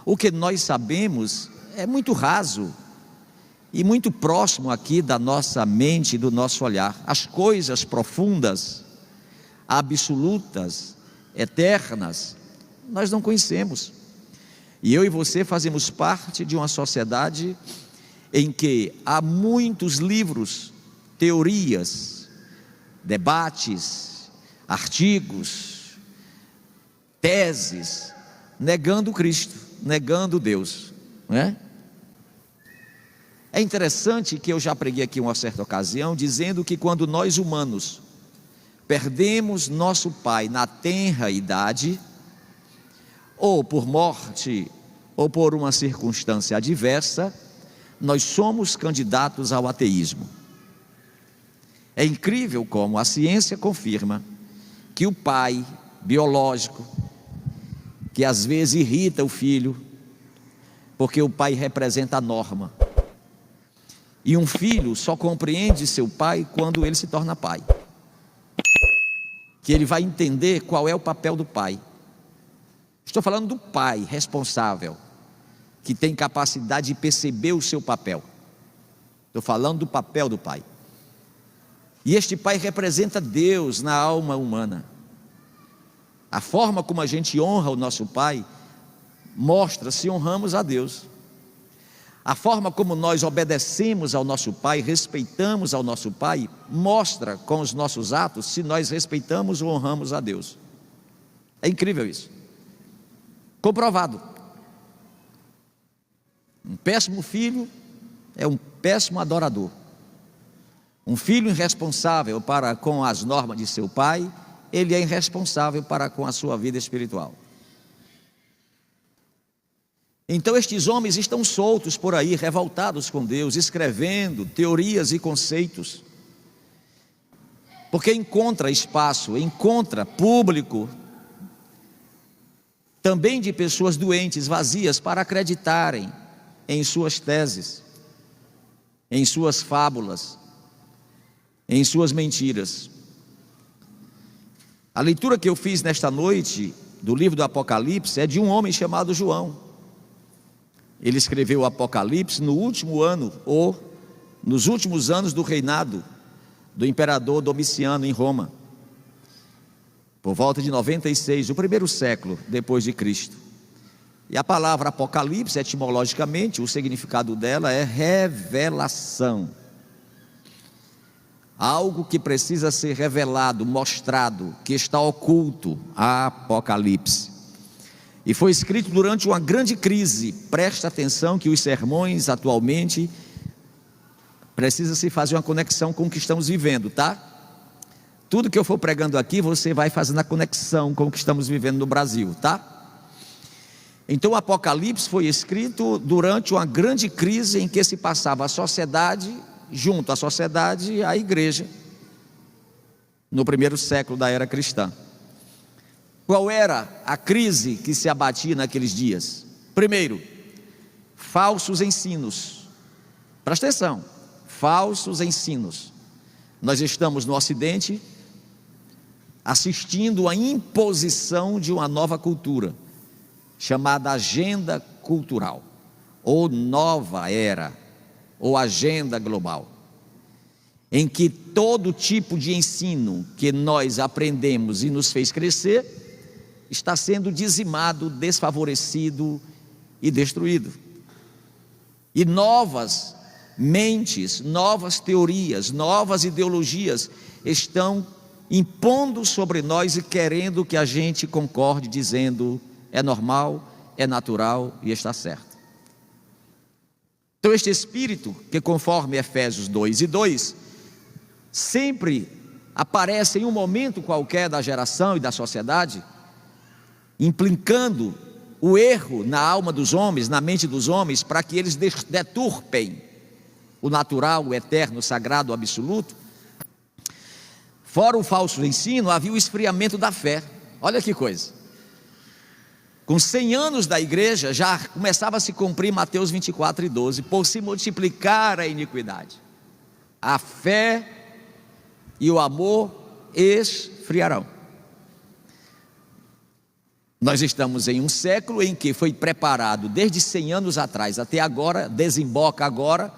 O que nós sabemos é muito raso e muito próximo aqui da nossa mente e do nosso olhar. As coisas profundas, absolutas, eternas, nós não conhecemos. E eu e você fazemos parte de uma sociedade em que há muitos livros, teorias, debates, artigos, teses, negando Cristo, negando Deus, não é? É interessante que eu já preguei aqui uma certa ocasião, dizendo que quando nós humanos perdemos nosso pai na tenra idade, ou por morte, ou por uma circunstância adversa, nós somos candidatos ao ateísmo. É incrível como a ciência confirma que o pai biológico, que às vezes irrita o filho, porque o pai representa a norma, e um filho só compreende seu pai quando ele se torna pai, que ele vai entender qual é o papel do pai. Estou falando do pai responsável, que tem capacidade de perceber o seu papel. Estou falando do papel do pai. E este pai representa Deus na alma humana. A forma como a gente honra o nosso pai mostra se honramos a Deus. A forma como nós obedecemos ao nosso pai, respeitamos ao nosso pai, mostra com os nossos atos se nós respeitamos ou honramos a Deus. É incrível isso. Comprovado. Um péssimo filho é um péssimo adorador. Um filho irresponsável para com as normas de seu pai, ele é irresponsável para com a sua vida espiritual. Então estes homens estão soltos por aí, revoltados com Deus, escrevendo teorias e conceitos, porque encontra espaço, encontra público, também de pessoas doentes, vazias, para acreditarem em suas teses, em suas fábulas, em suas mentiras. A leitura que eu fiz nesta noite do livro do Apocalipse é de um homem chamado João. Ele escreveu o Apocalipse no último ano, ou nos últimos anos do reinado do imperador Domiciano em Roma, por volta de 96, o primeiro século depois de Cristo. E a palavra Apocalipse, etimologicamente, o significado dela é revelação. Algo que precisa ser revelado, mostrado, que está oculto. Apocalipse. E foi escrito durante uma grande crise. Presta atenção que os sermões atualmente precisa se fazer uma conexão com o que estamos vivendo, tá? Tudo que eu for pregando aqui, você vai fazendo a conexão com o que estamos vivendo no Brasil, tá? Então o Apocalipse foi escrito durante uma grande crise em que se passava a sociedade, junto à sociedade, a igreja, no primeiro século da era cristã. Qual era a crise que se abatia naqueles dias? Primeiro, falsos ensinos. Presta atenção, falsos ensinos. Nós estamos no Ocidente assistindo à imposição de uma nova cultura, chamada agenda cultural, ou nova era, ou agenda global, em que todo tipo de ensino que nós aprendemos e nos fez crescer, está sendo dizimado, desfavorecido e destruído. E novas mentes, novas teorias, novas ideologias estão impondo sobre nós e querendo que a gente concorde, dizendo é normal, é natural e está certo. Então este espírito, que conforme Efésios 2:2, sempre aparece em um momento qualquer da geração e da sociedade, implicando o erro na alma dos homens, na mente dos homens, para que eles deturpem o natural, o eterno, o sagrado, o absoluto. Fora o falso ensino, havia o esfriamento da fé. Olha que coisa. Com 100 anos da igreja, já começava a se cumprir Mateus 24:12, por se multiplicar a iniquidade, a fé e o amor esfriarão. Nós estamos em um século em que foi preparado desde 100 anos atrás até agora, desemboca agora,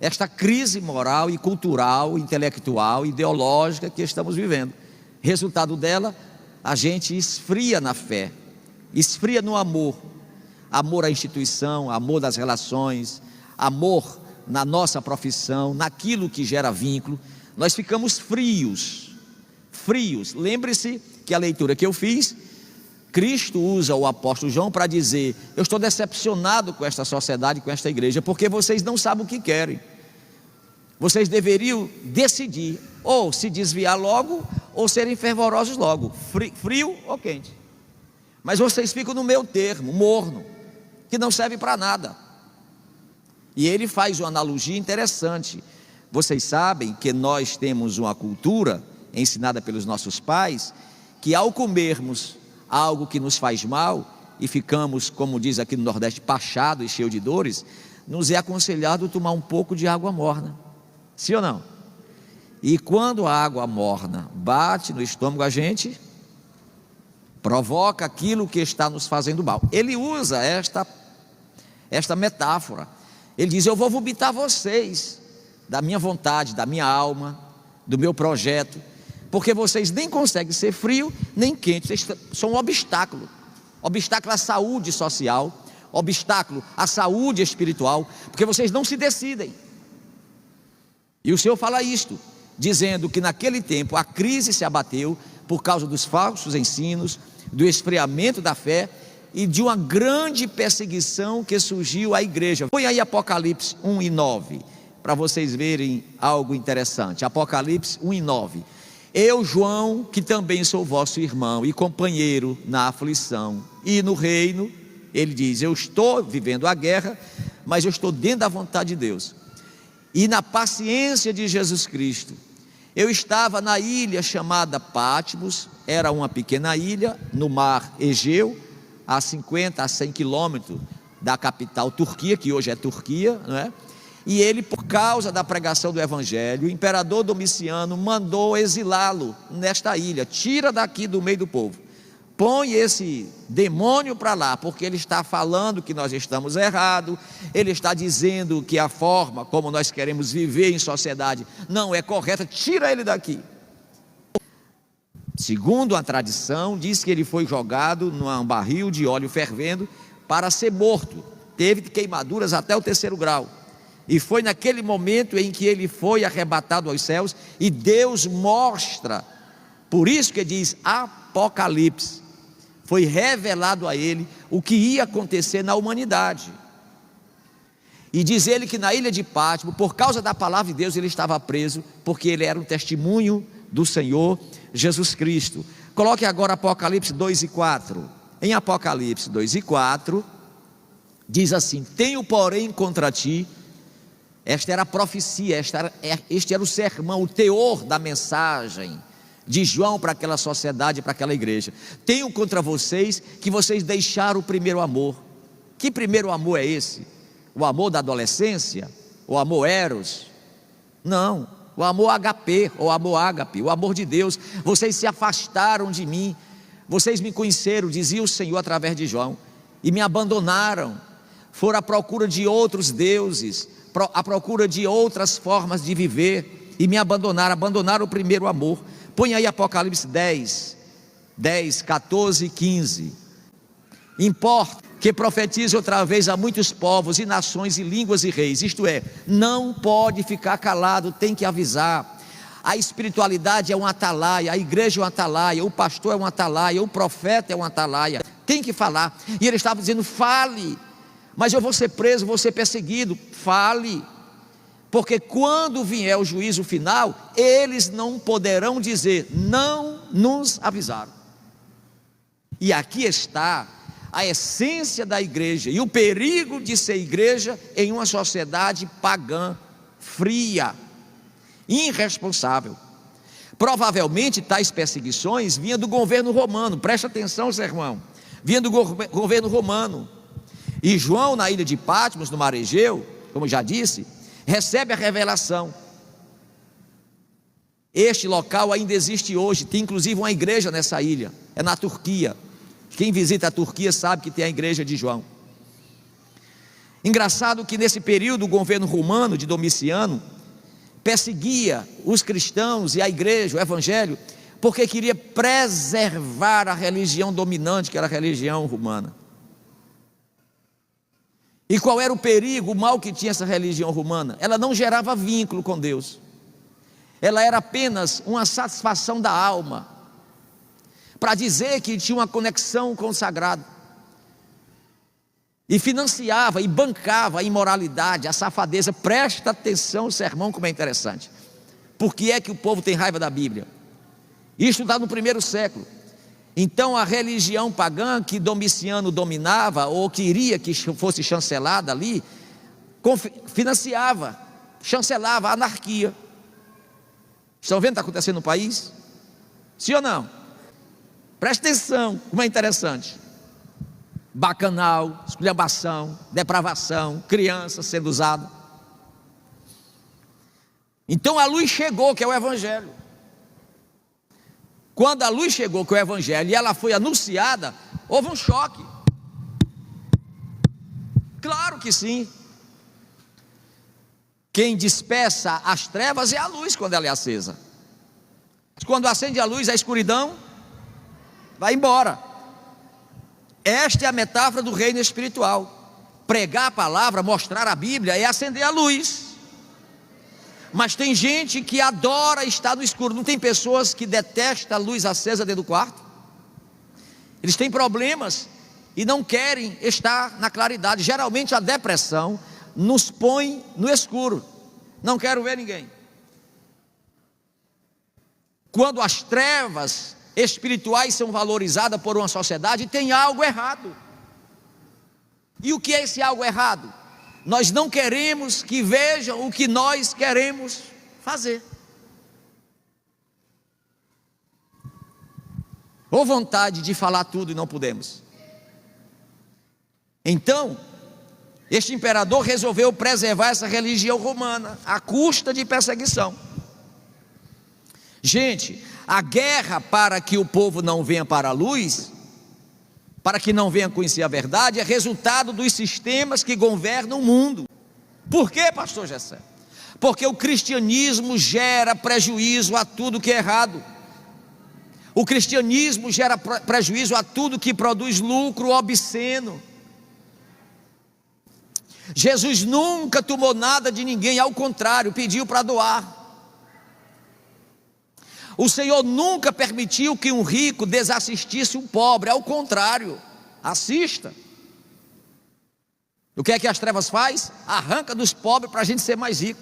esta crise moral e cultural, intelectual, ideológica que estamos vivendo. Resultado dela, a gente esfria na fé, esfria no amor, amor à instituição, amor das relações, amor na nossa profissão, naquilo que gera vínculo. Nós ficamos frios. Lembre-se que a leitura que eu fiz, Cristo usa o apóstolo João para dizer: eu estou decepcionado com esta sociedade, com esta igreja, porque vocês não sabem o que querem. Vocês deveriam decidir, ou se desviar logo, ou serem fervorosos logo, frio ou quente. Mas vocês ficam no meio termo, morno, que não serve para nada. E ele faz uma analogia interessante. Vocês sabem que nós temos uma cultura ensinada pelos nossos pais, que ao comermos algo que nos faz mal e ficamos, como diz aqui no Nordeste, pachado e cheio de dores, nos é aconselhado tomar um pouco de água morna. Sim ou não? E quando a água morna bate no estômago, a gente provoca aquilo que está nos fazendo mal. Ele usa esta metáfora. Ele diz: eu vou vomitar vocês da minha vontade, da minha alma, do meu projeto, porque vocês nem conseguem ser frio nem quente. Vocês são um obstáculo à saúde social, obstáculo à saúde espiritual, porque vocês não se decidem. E o Senhor fala isto, dizendo que naquele tempo a crise se abateu por causa dos falsos ensinos, do esfriamento da fé e de uma grande perseguição que surgiu à igreja. Põe aí Apocalipse 1 e 9, para vocês verem algo interessante. Apocalipse 1 e 9. Eu, João, que também sou vosso irmão e companheiro na aflição e no reino, ele diz: eu estou vivendo a guerra, mas eu estou dentro da vontade de Deus, e na paciência de Jesus Cristo. Eu estava na ilha chamada Patmos, era uma pequena ilha no mar Egeu, a 50 a 100 quilômetros da capital Turquia, que hoje é Turquia, não é? E ele, por causa da pregação do evangelho, o imperador Domiciano mandou exilá-lo nesta ilha. Tira daqui do meio do povo, põe esse demônio para lá, porque ele está falando que nós estamos errados, ele está dizendo que a forma como nós queremos viver em sociedade não é correta. Tira ele daqui. Segundo a tradição, diz que ele foi jogado num barril de óleo fervendo para ser morto. Teve queimaduras até o 3º grau. E foi naquele momento em que ele foi arrebatado aos céus, e Deus mostra, por isso que diz Apocalipse, foi revelado a ele o que ia acontecer na humanidade. E diz ele que na ilha de Patmos, por causa da palavra de Deus, ele estava preso, porque ele era um testemunho do Senhor Jesus Cristo. Coloque agora Apocalipse 2 e 4. Em Apocalipse 2 e 4, diz assim: tenho porém contra ti. Esta era a profecia, este era o sermão, o teor da mensagem de João para aquela sociedade, para aquela igreja. Tenho contra vocês que vocês deixaram o primeiro amor. Que primeiro amor é esse? O amor da adolescência? O amor eros? Não, o amor HP, ou amor ágape, o amor de Deus. Vocês se afastaram de mim, vocês me conheceram, dizia o Senhor através de João, e me abandonaram, foram à procura de outros deuses, à procura de outras formas de viver, e me abandonaram o primeiro amor. Põe aí Apocalipse 10, 14 e 15. Importa que profetize outra vez a muitos povos e nações e línguas e reis, isto é, não pode ficar calado, tem que avisar. A espiritualidade é um atalaia, a igreja é um atalaia, o pastor é um atalaia, o profeta é um atalaia, tem que falar. E ele estava dizendo: fale, mas eu vou ser preso, vou ser perseguido. Fale, porque quando vier o juízo final, eles não poderão dizer: não nos avisaram. E aqui está a essência da igreja e o perigo de ser igreja em uma sociedade pagã, fria, irresponsável. Provavelmente tais perseguições vinham do governo romano. Presta atenção, seu irmão, vinha do governo romano. E João, na ilha de Patmos, no mar Egeu, como já disse, recebe a revelação. Este local ainda existe hoje, tem inclusive uma igreja nessa ilha, é na Turquia. Quem visita a Turquia sabe que tem a igreja de João. Engraçado que nesse período o governo romano de Domiciano perseguia os cristãos e a igreja, o evangelho, porque queria preservar a religião dominante, que era a religião romana. E qual era o perigo, o mal que tinha essa religião romana? Ela não gerava vínculo com Deus. Ela era apenas uma satisfação da alma, para dizer que tinha uma conexão com o sagrado. E financiava e bancava a imoralidade, a safadeza. Presta atenção no sermão, como é interessante. Por que é que o povo tem raiva da Bíblia? Isto está no primeiro século. Então a religião pagã que Domiciano dominava, ou queria que fosse chancelada ali, financiava, chancelava a anarquia. Estão vendo o que está acontecendo no país? Sim ou não? Presta atenção, como é interessante. Bacanal, esculhambação, depravação, criança sendo usada. Então a luz chegou, que é o evangelho. Quando a luz chegou, que é o evangelho, e ela foi anunciada, houve um choque. Claro que sim. Quem dispersa as trevas é a luz quando ela é acesa. Quando acende a luz, a escuridão vai embora. Esta é a metáfora do reino espiritual. Pregar a palavra, mostrar a Bíblia é acender a luz. Mas tem gente que adora estar no escuro. Não tem pessoas que detestam a luz acesa dentro do quarto? Eles têm problemas e não querem estar na claridade. Geralmente a depressão nos põe no escuro. Não quero ver ninguém. Quando as trevas espirituais são valorizadas por uma sociedade, tem algo errado. E o que é esse algo errado? Nós não queremos que vejam o que nós queremos fazer. Ou vontade de falar tudo e não podemos. Então, este imperador resolveu preservar essa religião romana à custa de perseguição. Gente, a guerra para que o povo não venha para a luz, para que não venha conhecer a verdade, é resultado dos sistemas que governam o mundo. Por quê, pastor Gessé? Porque o cristianismo gera prejuízo a tudo que é errado. O cristianismo gera prejuízo a tudo que produz lucro obsceno. Jesus nunca tomou nada de ninguém, ao contrário, pediu para doar. O Senhor nunca permitiu que um rico desassistisse um pobre, ao contrário, assista. O que é que as trevas faz? Arranca dos pobres para a gente ser mais rico.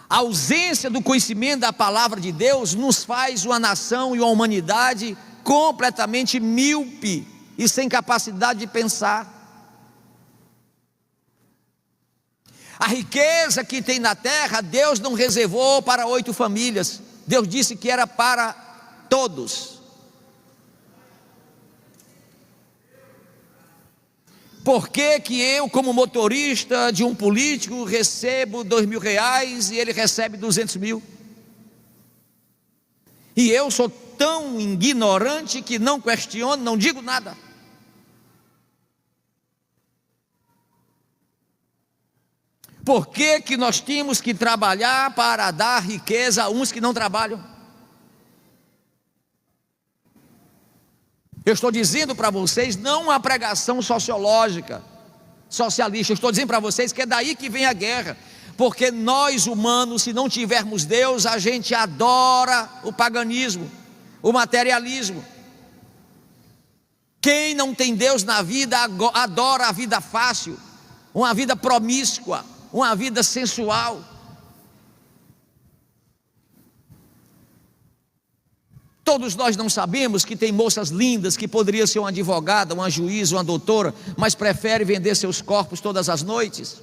A ausência do conhecimento da palavra de Deus nos faz uma nação e uma humanidade completamente míope e sem capacidade de pensar. A riqueza que tem na terra, Deus não reservou para 8 famílias. Deus disse que era para todos. Por que que eu, como motorista de um político, recebo R$2.000 e ele recebe 200 mil? E eu sou tão ignorante que não questiono, não digo nada. Por que que nós temos que trabalhar para dar riqueza a uns que não trabalham? Eu estou dizendo para vocês, não uma pregação sociológica, socialista, eu estou dizendo para vocês que é daí que vem a guerra, porque nós humanos, se não tivermos Deus, a gente adora o paganismo, o materialismo. Quem não tem Deus na vida, adora a vida fácil, uma vida promíscua, uma vida sensual. Todos nós não sabemos que tem moças lindas que poderiam ser uma advogada, uma juíza, uma doutora, mas preferem vender seus corpos todas as noites.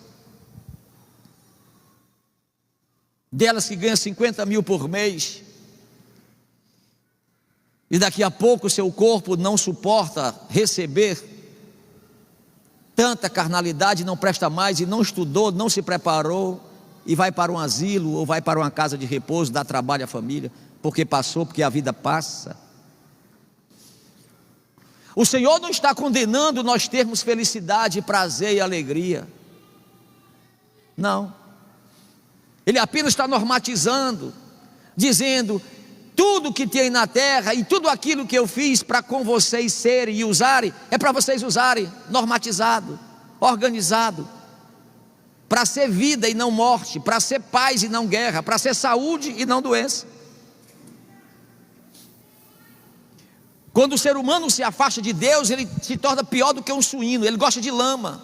Delas que ganham 50 mil por mês, e daqui a pouco seu corpo não suporta receber tanta carnalidade, não presta mais, e não estudou, não se preparou, e vai para um asilo, ou vai para uma casa de repouso, dá trabalho à família, porque passou, porque a vida passa. O Senhor não está condenando nós termos felicidade, prazer e alegria. Não. Ele apenas está normatizando, dizendo: tudo que tem na terra e tudo aquilo que eu fiz para com vocês serem e usarem, é para vocês usarem, normatizado, organizado, para ser vida e não morte, para ser paz e não guerra, para ser saúde e não doença. Quando o ser humano se afasta de Deus, ele se torna pior do que um suíno, ele gosta de lama.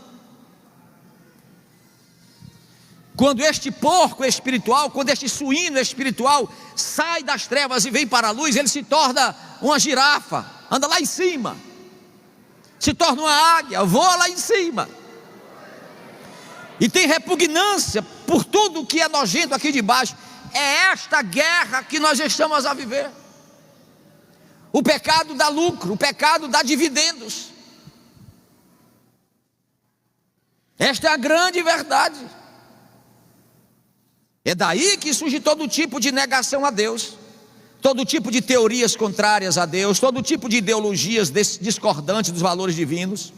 Quando este porco espiritual, quando este suíno espiritual sai das trevas e vem para a luz, ele se torna uma girafa, anda lá em cima, se torna uma águia, voa lá em cima, e tem repugnância por tudo que é nojento aqui de baixo. É esta guerra que nós estamos a viver. O pecado dá lucro, o pecado dá dividendos. Esta é a grande verdade. É daí que surge todo tipo de negação a Deus, todo tipo de teorias contrárias a Deus, todo tipo de ideologias discordantes dos valores divinos.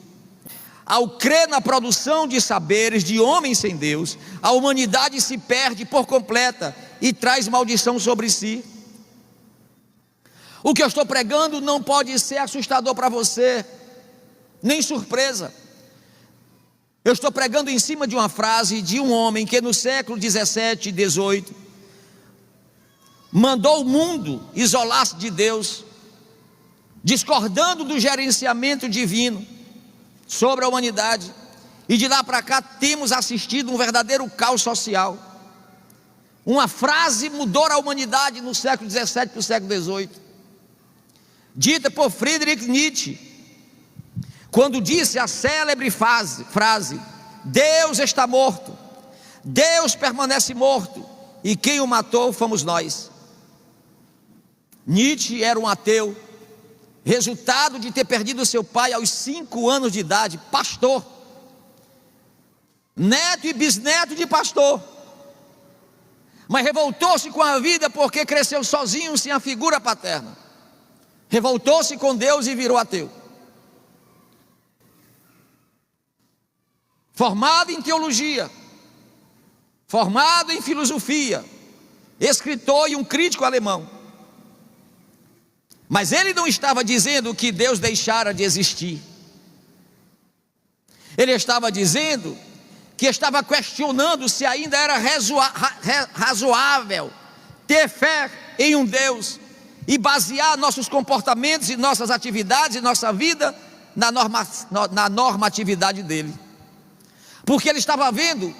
Ao crer na produção de saberes de homens sem Deus, a humanidade se perde por completa e traz maldição sobre si. O que eu estou pregando não pode ser assustador para você, nem surpresa. Eu estou pregando em cima de uma frase de um homem que no século 17 e 18 mandou o mundo isolar-se de Deus, discordando do gerenciamento divino sobre a humanidade, e de lá para cá temos assistido um verdadeiro caos social. Uma frase mudou a humanidade no século 17 para o século 18, dita por Friedrich Nietzsche, quando disse a célebre frase: Deus está morto, Deus permanece morto, e quem o matou fomos nós. Nietzsche era um ateu, resultado de ter perdido seu pai aos 5 anos de idade, pastor, neto e bisneto de pastor, mas revoltou-se com a vida porque cresceu sozinho, sem a figura paterna. Revoltou-se com Deus e virou ateu. Formado em teologia, formado em filosofia, escritor e um crítico alemão. Mas ele não estava dizendo que Deus deixara de existir. Ele estava dizendo que estava questionando se ainda era razoável ter fé em um Deus e basear nossos comportamentos e nossas atividades e nossa vida na normatividade dele. Porque ele estava vendo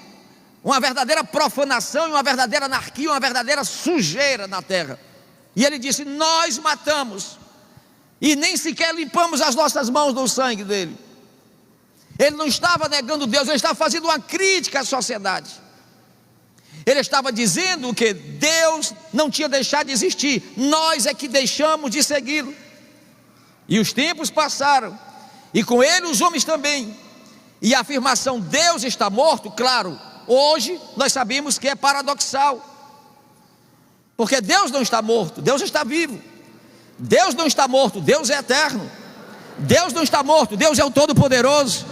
uma verdadeira profanação e uma verdadeira anarquia, uma verdadeira sujeira na terra. E ele disse: nós matamos e nem sequer limpamos as nossas mãos do sangue dele. Ele não estava negando Deus, ele estava fazendo uma crítica à sociedade. Ele estava dizendo que Deus não tinha deixado de existir, nós é que deixamos de segui-lo. E os tempos passaram, e com ele os homens também. E a afirmação Deus está morto, claro, hoje nós sabemos que é paradoxal, porque Deus não está morto, Deus está vivo. Deus não está morto, Deus é eterno. Deus não está morto, Deus é o Todo-Poderoso.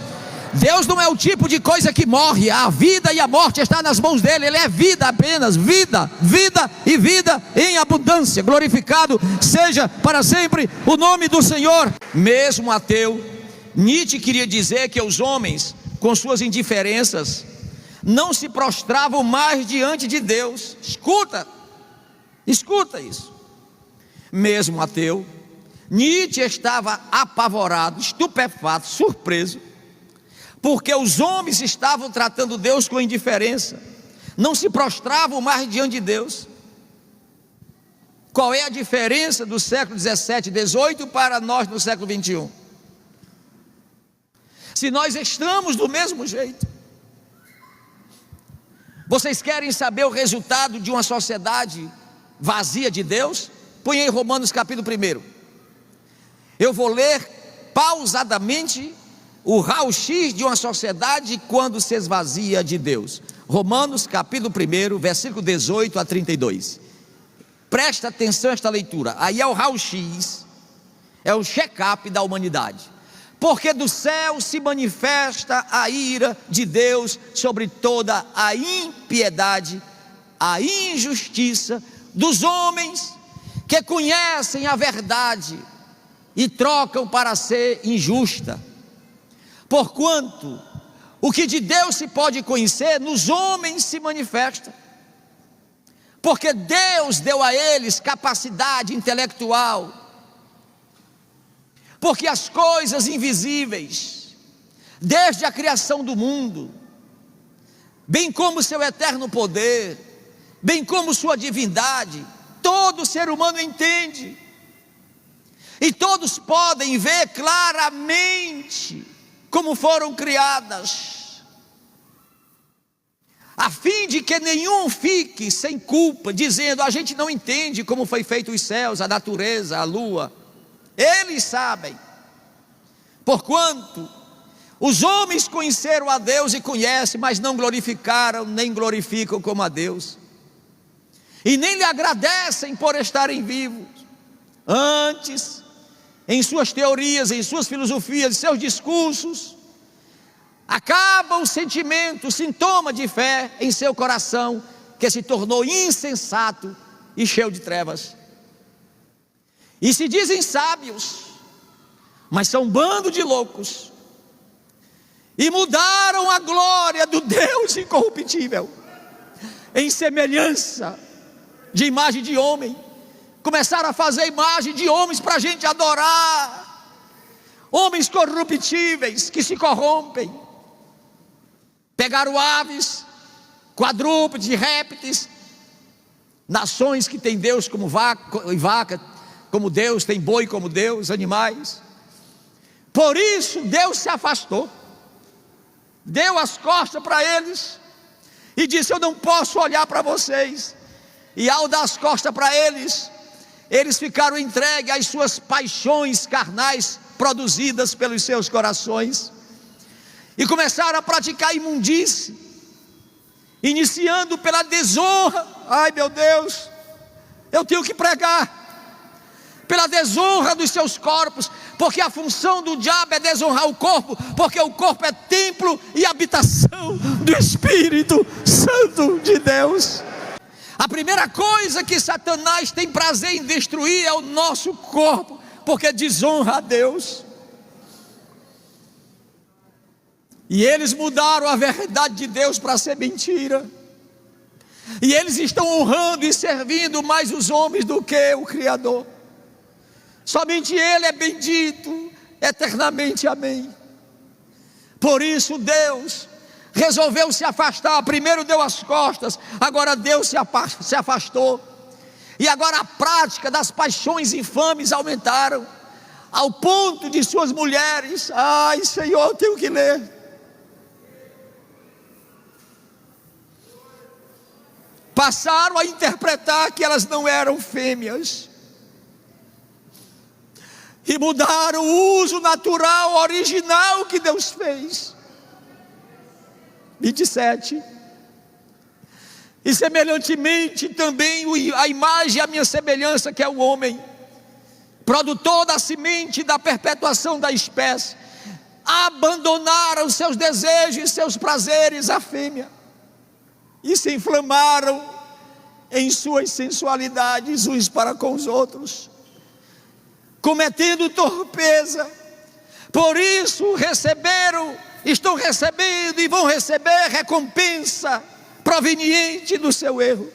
Deus não é o tipo de coisa que morre. A vida e a morte está nas mãos dele. Ele é vida apenas, vida, vida e vida em abundância. Glorificado seja para sempre o nome do Senhor. Mesmo ateu, Nietzsche queria dizer que os homens, com suas indiferenças, não se prostravam mais diante de Deus. Escuta isso. Mesmo ateu, Nietzsche estava apavorado, estupefato, surpreso, porque os homens estavam tratando Deus com indiferença, não se prostravam mais diante de Deus. Qual é a diferença do século 17 e 18 para nós no século 21? Se nós estamos do mesmo jeito. Vocês querem saber o resultado de uma sociedade vazia de Deus? Põe aí Romanos capítulo 1. Eu vou ler pausadamente o raio-x de uma sociedade quando se esvazia de Deus. Romanos capítulo 1, versículo 18 a 32. Presta atenção a esta leitura. Aí é o raio-x, é o check-up da humanidade. porque do céu se manifesta a ira de Deus sobre toda a impiedade, a injustiça dos homens que conhecem a verdade e trocam para ser injusta. Porquanto o que de Deus se pode conhecer, nos homens se manifesta, porque Deus deu a eles capacidade intelectual, porque as coisas invisíveis, desde a criação do mundo, bem como seu eterno poder, bem como sua divindade, todo ser humano entende, e todos podem ver claramente como foram criadas, a fim de que nenhum fique sem culpa, dizendo: a gente não entende como foi feito os céus, a natureza, a lua. Eles sabem, porquanto os homens conheceram a Deus e conhecem, mas não glorificaram, nem glorificam como a Deus, e nem lhe agradecem por estarem vivos. Antes, em suas teorias, em suas filosofias, em seus discursos, acaba o sentimento, o sintoma de fé em seu coração, que se tornou insensato e cheio de trevas. E se dizem sábios, mas são um bando de loucos, e mudaram a glória do Deus incorruptível em semelhança de imagem de homem. Começaram a fazer imagem de homens para a gente adorar, homens corruptíveis que se corrompem. Pegaram aves, quadrúpedes e répteis, nações que tem Deus como vaca como Deus, tem boi como Deus, animais. Por isso Deus se afastou, deu as costas para eles e disse: eu não posso olhar para vocês. E ao dar as costas para eles, eles ficaram entregues às suas paixões carnais produzidas pelos seus corações, e começaram a praticar imundície, iniciando pela desonra. Ai meu Deus, eu tenho que pregar pela desonra dos seus corpos, porque a função do diabo é desonrar o corpo, porque o corpo é templo e habitação do Espírito Santo de Deus. A primeira coisa que Satanás tem prazer em destruir é o nosso corpo, porque desonra a Deus. E eles mudaram a verdade de Deus para ser mentira, e eles estão honrando e servindo mais os homens do que o Criador. Somente Ele é bendito eternamente, amém. Por isso Deus resolveu se afastar. Primeiro deu as costas, agora Deus se afastou. E agora a prática das paixões infames aumentaram, ao ponto de suas mulheres, ai Senhor, eu tenho que ler, passaram a interpretar que elas não eram fêmeas, e mudaram o uso natural, original que Deus fez. 27. E semelhantemente também a imagem, a minha semelhança, que é o homem, produtor da semente da perpetuação da espécie, abandonaram seus desejos e seus prazeres à fêmea, e se inflamaram em suas sensualidades uns para com os outros, cometendo torpeza. Por isso estão recebendo e vão receber recompensa proveniente do seu erro.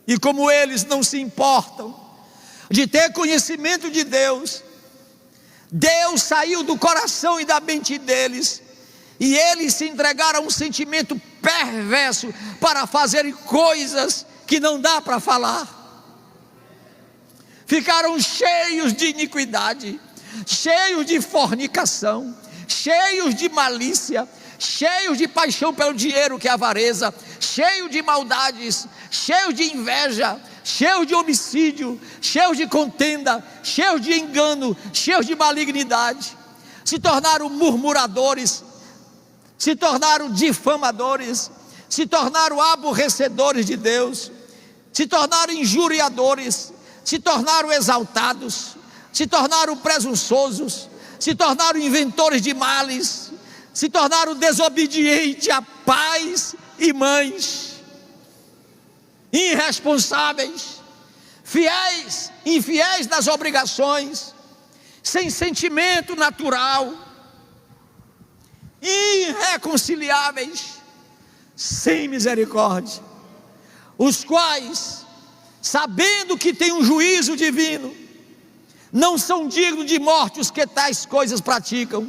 E como eles não se importam de ter conhecimento de Deus, Deus saiu do coração e da mente deles, e eles se entregaram a um sentimento perverso para fazerem coisas que não dá para falar. Ficaram cheios de iniquidade, cheios de fornicação, cheios de malícia, cheios de paixão pelo dinheiro, que é avareza, cheios de maldades, cheios de inveja, cheios de homicídio, cheios de contenda, cheios de engano, cheios de malignidade. Se tornaram murmuradores, se tornaram difamadores, se tornaram aborrecedores de Deus, se tornaram injuriadores, se tornaram exaltados, se tornaram presunçosos, se tornaram inventores de males, se tornaram desobedientes a pais e mães, irresponsáveis, fiéis, infiéis das obrigações, sem sentimento natural, irreconciliáveis, sem misericórdia, os quais, sabendo que tem um juízo divino, não são dignos de morte os que tais coisas praticam,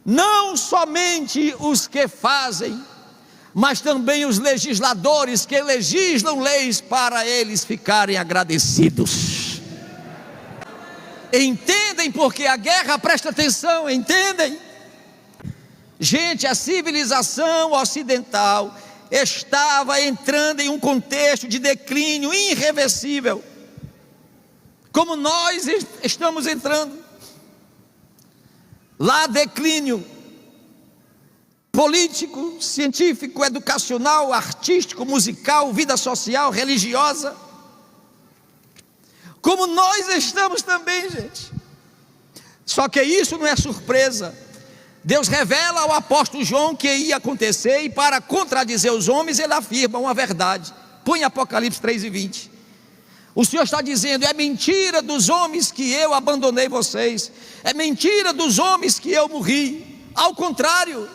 não somente os que fazem, mas também os legisladores que legislam leis para eles ficarem agradecidos. Entendem porque a guerra, presta atenção, entendem? Gente, a civilização ocidental estava entrando em um contexto de declínio irreversível, como nós estamos entrando. Lá, declínio político, científico, educacional, artístico, musical, vida social, religiosa, como nós estamos também, gente. Só que isso não é surpresa. Deus revela ao apóstolo João que ia acontecer, e para contradizer os homens, ele afirma uma verdade. Põe Apocalipse 3:20. O Senhor está dizendo: é mentira dos homens que eu abandonei vocês, é mentira dos homens que eu morri. Ao contrário,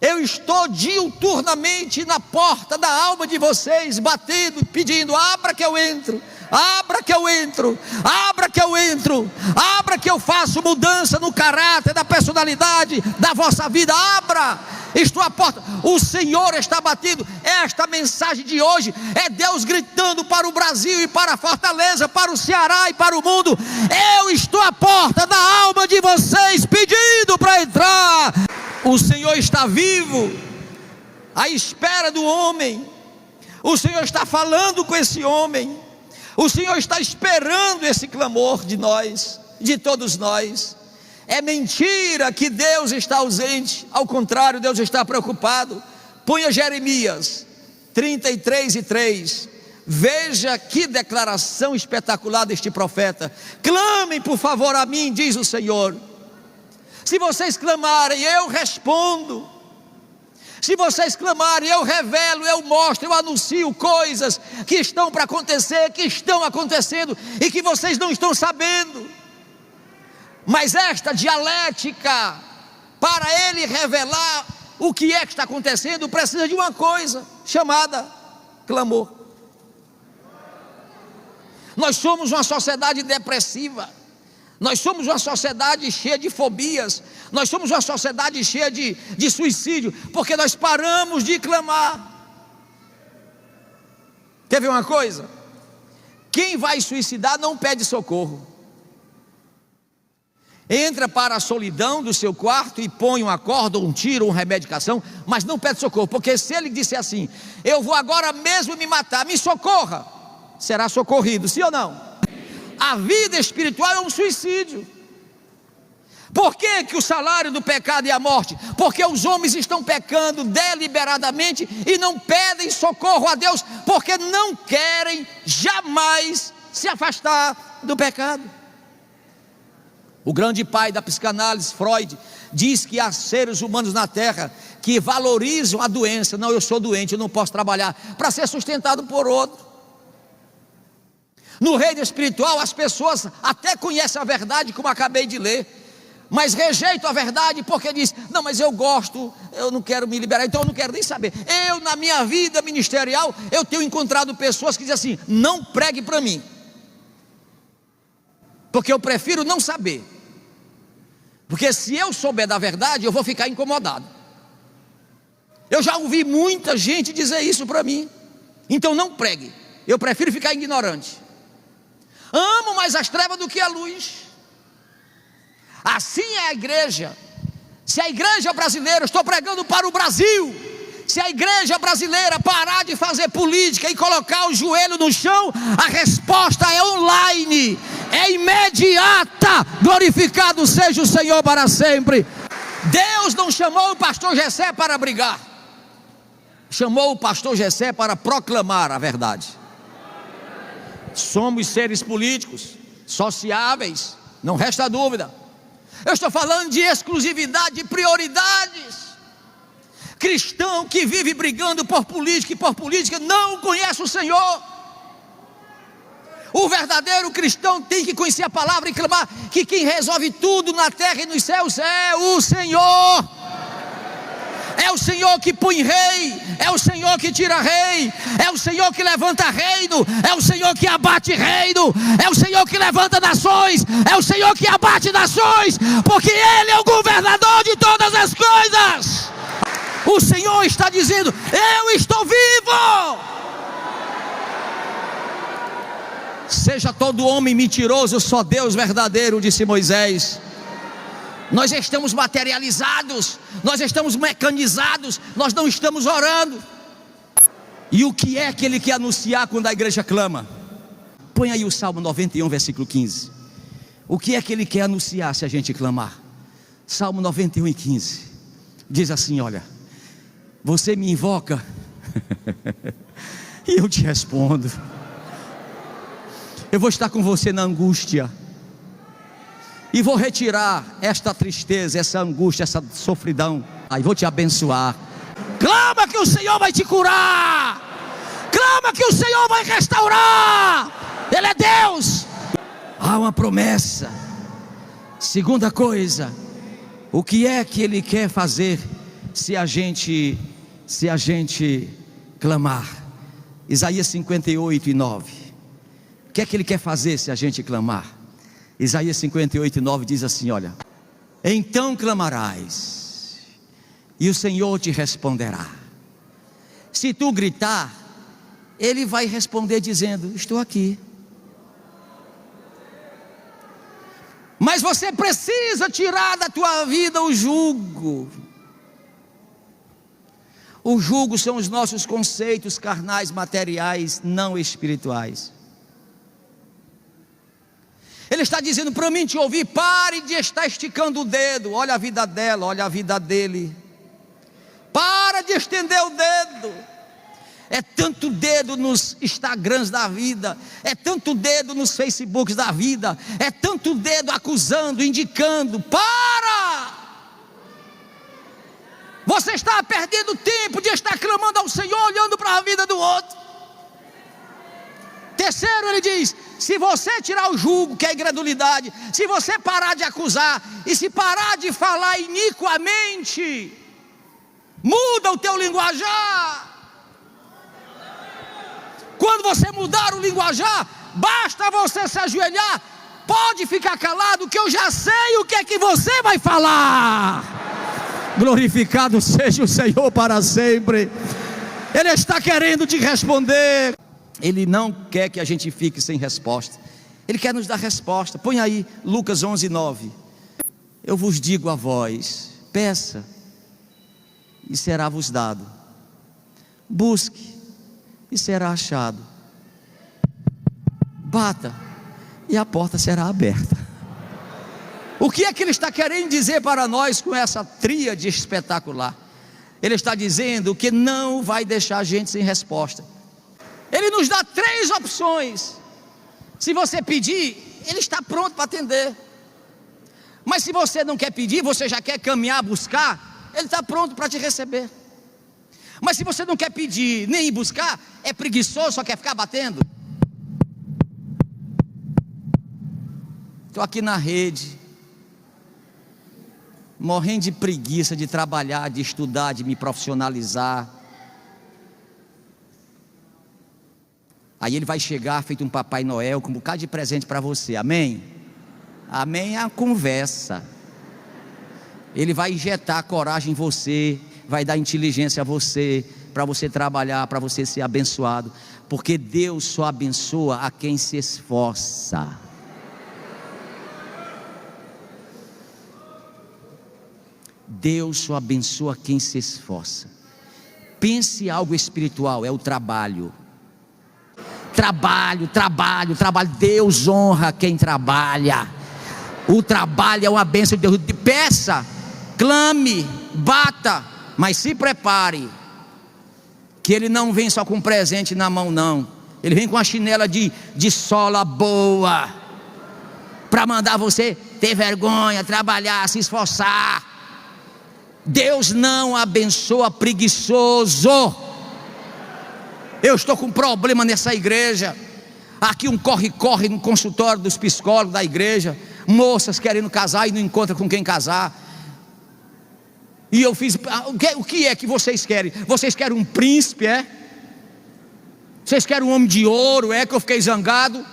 eu estou diuturnamente na porta da alma de vocês, batendo, pedindo: abra que eu entro, abra que eu entro, abra que eu entro, abra que eu faço mudança no caráter, na personalidade da vossa vida. Abra, estou à porta, o Senhor está batendo. Esta mensagem de hoje é Deus gritando para o Brasil e para a Fortaleza, para o Ceará e para o mundo: eu estou à porta da alma de vocês, pedindo para entrar. O Senhor está vivo, à espera do homem. O Senhor está falando com esse homem. O Senhor está esperando esse clamor de nós, de todos nós. É mentira que Deus está ausente, ao contrário, Deus está preocupado. Ponha Jeremias 33:3. Veja que declaração espetacular deste profeta: clamem por favor a mim, diz o Senhor. Se vocês clamarem, eu respondo. Se vocês clamarem, eu revelo, eu mostro, eu anuncio coisas que estão para acontecer, que estão acontecendo e que vocês não estão sabendo. Mas esta dialética, para ele revelar o que é que está acontecendo, precisa de uma coisa chamada clamor. Nós somos uma sociedade depressiva. Nós somos uma sociedade cheia de fobias. Nós somos uma sociedade cheia de suicídio, porque nós paramos de clamar. Quer ver uma coisa? Quem vai suicidar não pede socorro. Entra para a solidão do seu quarto e põe uma corda, um tiro, uma remedicação, mas não pede socorro, porque se ele disser assim: eu vou agora mesmo me matar, me socorra, será socorrido, sim ou não? A vida espiritual é um suicídio. Por que o salário do pecado é a morte? Porque os homens estão pecando deliberadamente e não pedem socorro a Deus, porque não querem jamais se afastar do pecado. O grande pai da psicanálise, Freud, diz que há seres humanos na terra que valorizam a doença. Não, eu sou doente, eu não posso trabalhar, para ser sustentado por outro. No reino espiritual, as pessoas até conhecem a verdade, como acabei de ler, mas rejeitam a verdade porque diz: não, mas eu gosto, eu não quero me liberar, então eu não quero nem saber. Eu, na minha vida ministerial, eu tenho encontrado pessoas que dizem assim: não pregue para mim, porque eu prefiro não saber, porque se eu souber da verdade, eu vou ficar incomodado. Eu já ouvi muita gente dizer isso para mim. Então não pregue, eu prefiro ficar ignorante. Amo mais as trevas do que a luz. Assim é a igreja. Se a igreja brasileira, estou pregando para o Brasil, se a igreja brasileira parar de fazer política e colocar o joelho no chão, a resposta é online, é imediata. Glorificado seja o Senhor para sempre. Deus não chamou o pastor Jessé para brigar, chamou o pastor Jessé para proclamar a verdade. Somos seres políticos, sociáveis, não resta dúvida. Eu estou falando de exclusividade, de prioridades. Cristão que vive brigando por política e por política não conhece o Senhor. O verdadeiro cristão tem que conhecer a palavra e clamar que quem resolve tudo na terra e nos céus é o Senhor. É o Senhor que põe rei, é o Senhor que tira rei, é o Senhor que levanta reino, é o Senhor que abate reino, é o Senhor que levanta nações, é o Senhor que abate nações, porque Ele é o governador de todas as coisas. O Senhor está dizendo: eu estou vivo. Seja todo homem mentiroso, só Deus verdadeiro, disse Moisés. Nós estamos materializados, nós estamos mecanizados, nós não estamos orando. E o que é que Ele quer anunciar quando a igreja clama? Põe aí o Salmo 91, versículo 15. O que é que Ele quer anunciar se a gente clamar? Salmo 91 e 15 diz assim: olha, você me invoca e eu te respondo. Eu vou estar com você na angústia e vou retirar esta tristeza, essa angústia, essa sofridão. Aí vou te abençoar. Clama que o Senhor vai te curar. Clama que o Senhor vai restaurar. Ele é Deus. Há uma promessa. Segunda coisa, o que é que Ele quer fazer se a gente clamar? Isaías 58 e 9. O que é que Ele quer fazer se a gente clamar? Isaías 58 e 9 diz assim: olha, então clamarás e o Senhor te responderá. Se tu gritar, Ele vai responder dizendo: estou aqui. Mas você precisa tirar da tua vida o jugo. O jugo são os nossos conceitos carnais, materiais, não espirituais. Ele está dizendo para mim te ouvir: pare de estar esticando o dedo. Olha a vida dela, olha a vida dele. Para de estender o dedo. É tanto dedo nos Instagrams da vida, é tanto dedo nos Facebooks da vida, é tanto dedo acusando, indicando. Para! Você está perdendo tempo de estar clamando ao Senhor, olhando para a vida do outro. Terceiro, ele diz: se você tirar o jugo, que é a incredulidade, se você parar de acusar, e se parar de falar iniquamente, muda o teu linguajar. Quando você mudar o linguajar, basta você se ajoelhar. Pode ficar calado, que eu já sei o que é que você vai falar. Glorificado seja o Senhor para sempre. Ele está querendo te responder. Ele não quer que a gente fique sem resposta. Ele quer nos dar resposta. Põe aí Lucas 11, 9. Eu vos digo a vós: peça e será vos dado, busque e será achado, bata e a porta será aberta. O que é que Ele está querendo dizer para nós com essa tríade espetacular? Ele está dizendo que não vai deixar a gente sem resposta. Ele nos dá 3 opções. Se você pedir, Ele está pronto para atender. Mas se você não quer pedir, você já quer caminhar, buscar, Ele está pronto para te receber. Mas se você não quer pedir, nem ir buscar, é preguiçoso, só quer ficar batendo. Estou aqui na rede, morrendo de preguiça de trabalhar, de estudar, de me profissionalizar. Aí Ele vai chegar feito um Papai Noel com um bocado de presente para você, amém? Amém é a conversa. Ele vai injetar coragem em você, vai dar inteligência a você, para você trabalhar, para você ser abençoado, porque Deus só abençoa a quem se esforça. Deus só abençoa quem se esforça. Pense algo espiritual, é o trabalho. Trabalho. Deus honra quem trabalha. O trabalho é uma bênção de Deus. Peça, clame, bata, mas se prepare, que Ele não vem só com presente na mão, não. Ele vem com a chinela de sola boa, para mandar você ter vergonha, trabalhar, se esforçar. Deus não abençoa preguiçoso. Eu estou com problema nessa igreja. Aqui um corre-corre no consultório dos psicólogos da igreja. Moças querendo casar e não encontram com quem casar. E eu fiz, o que é que vocês querem? Vocês querem um príncipe, é? Vocês querem um homem de ouro, é? Que eu fiquei zangado.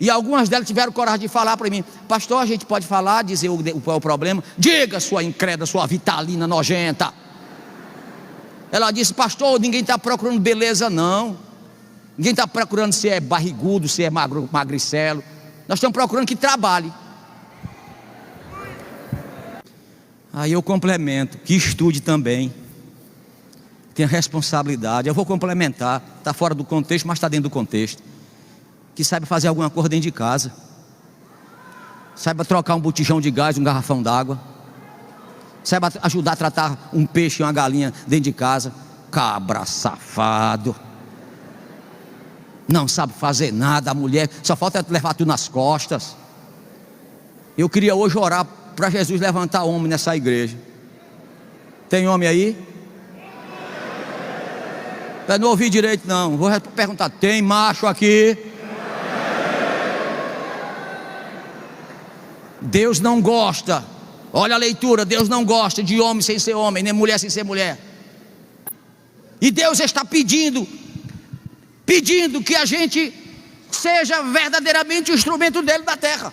E algumas delas tiveram coragem de falar para mim: pastor, a gente pode falar, dizer qual é o problema? Diga, sua incrédula, sua vitalina nojenta. Ela disse: pastor, ninguém está procurando beleza não. Ninguém está procurando se é barrigudo, se é magricelo. Nós estamos procurando que trabalhe. Aí eu complemento, que estude também, tenha responsabilidade. Eu vou complementar, está fora do contexto, mas está dentro do contexto. Que saiba fazer alguma coisa dentro de casa, saiba trocar um botijão de gás, um garrafão d'água, saiba ajudar a tratar um peixe e uma galinha dentro de casa. Cabra safado, não sabe fazer nada, a mulher só falta levar tudo nas costas. Eu queria hoje orar para Jesus levantar homem nessa igreja. Tem homem aí? Eu não ouvi direito não, vou perguntar: tem macho aqui? Deus não gosta, olha a leitura, Deus não gosta de homem sem ser homem, nem mulher sem ser mulher. E Deus está pedindo que a gente seja verdadeiramente o instrumento dele na terra.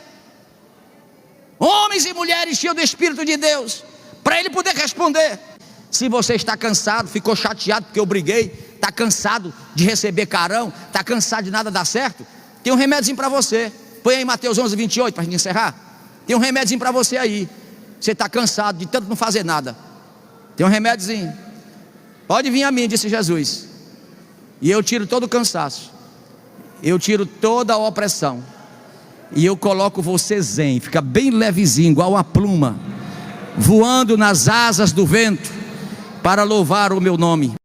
Homens e mulheres cheios do Espírito de Deus, para ele poder responder. Se você está cansado, ficou chateado porque eu briguei, está cansado de receber carão, está cansado de nada dar certo, tem um remédiozinho para você. Põe aí Mateus 11:28 para a gente encerrar. Tem um remédiozinho para você aí. Você está cansado de tanto não fazer nada, tem um remédiozinho. Pode vir a mim, disse Jesus, e eu tiro todo o cansaço, eu tiro toda a opressão, e eu coloco você zen, fica bem levezinho, igual uma pluma, voando nas asas do vento, para louvar o meu nome.